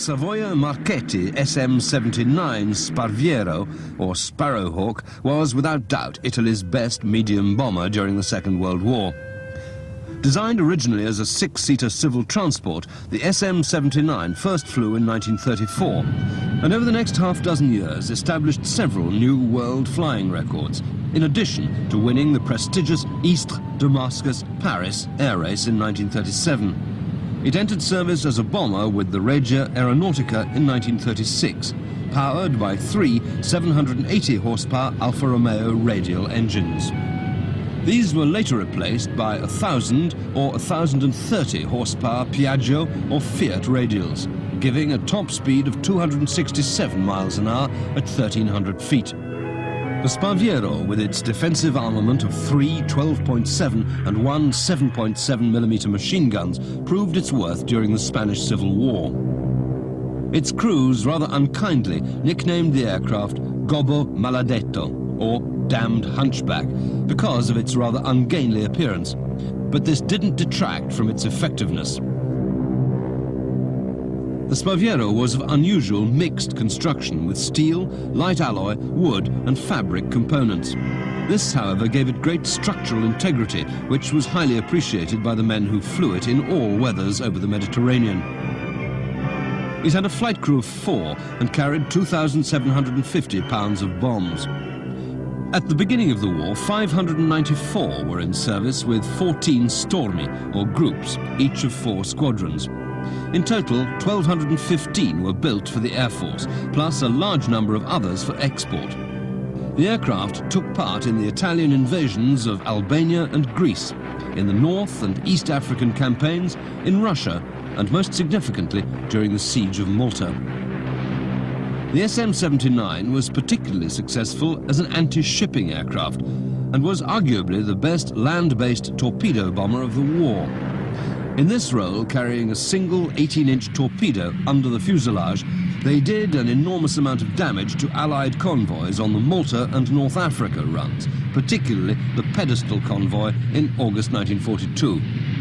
Savoia Marchetti SM.79 Sparviero, or Sparrowhawk, was without doubt Italy's best medium bomber during the Second World War. Designed originally as a six-seater civil transport, the SM.79 first flew in 1934, and over the next half-dozen years established several new world flying records, in addition to winning the prestigious Istres, Damascus, Paris air race in 1937. It entered service as a bomber with the Regia Aeronautica in 1936, powered by three 780-horsepower Alfa Romeo radial engines. These were later replaced by 1,000 or 1,030 horsepower Piaggio or Fiat radials, giving a top speed of 267 miles an hour at 1,300 feet. The Sparviero, with its defensive armament of three 12.7 and one 7.7mm machine guns, proved its worth during the Spanish Civil War. Its crews rather unkindly nicknamed the aircraft Gobbo maledetto, or damned hunchback, because of its rather ungainly appearance. But this didn't detract from its effectiveness. The Sparviero was of unusual mixed construction with steel, light alloy, wood and fabric components. This, however, gave it great structural integrity, which was highly appreciated by the men who flew it in all weathers over the Mediterranean. It had a flight crew of 4 and carried 2,750 pounds of bombs. At the beginning of the war, 594 were in service with 14 stormi, or groups, each of 4 squadrons. In total, 1,215 were built for the Air Force, plus a large number of others for export. The aircraft took part in the Italian invasions of Albania and Greece, in the North and East African campaigns, in Russia, and most significantly during the siege of Malta. The SM.79 was particularly successful as an anti-shipping aircraft and was arguably the best land-based torpedo bomber of the war. In this role, carrying a single 18-inch torpedo under the fuselage, they did an enormous amount of damage to Allied convoys on the Malta and North Africa runs, particularly the pedestal convoy in August 1942.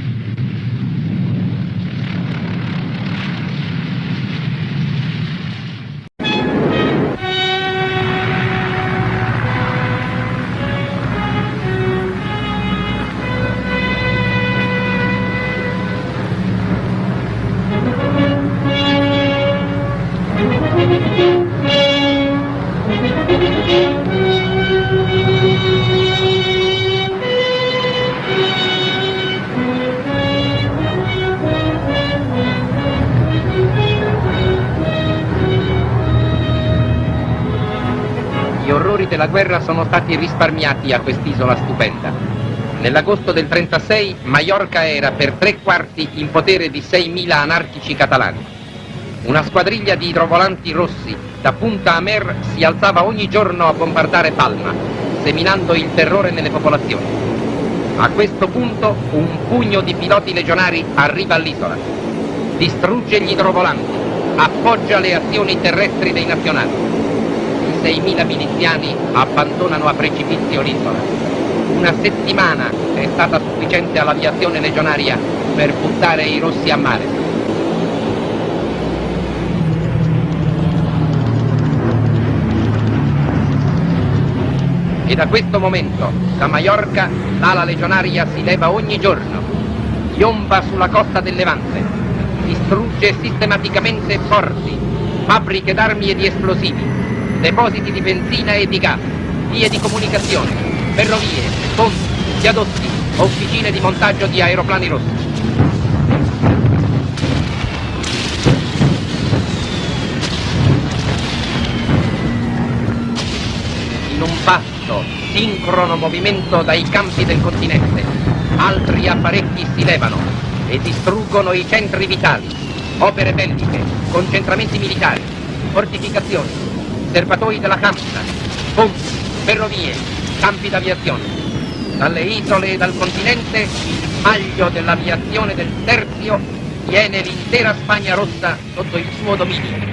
Gli orrori della guerra sono stati risparmiati a quest'isola stupenda. Nell'agosto del 36 Maiorca era per 3/4 in potere di 6.000 anarchici catalani. Una squadriglia di idrovolanti rossi da Punta Amer si alzava ogni giorno a bombardare Palma, seminando il terrore nelle popolazioni. A questo punto un pugno di piloti legionari arriva all'isola, distrugge gli idrovolanti, appoggia le azioni terrestri dei nazionali. 6.000 miliziani abbandonano a precipizio l'isola. Una settimana è stata sufficiente all'aviazione legionaria per buttare i rossi a mare. E da questo momento, da Maiorca, l'ala legionaria si leva ogni giorno, piomba sulla costa del Levante, distrugge sistematicamente porti, fabbriche d'armi e di esplosivi, depositi di benzina e di gas, vie di comunicazione, ferrovie, ponti, viadotti, officine di montaggio di aeroplani rossi. In un vasto, sincrono movimento dai campi del continente, altri apparecchi si levano e distruggono i centri vitali, opere belliche, concentramenti militari, fortificazioni, serbatoi della Hamsa, ponti, ferrovie, campi d'aviazione. Dalle isole e dal continente il maglio dell'aviazione del Terzio tiene l'intera Spagna rossa sotto il suo dominio.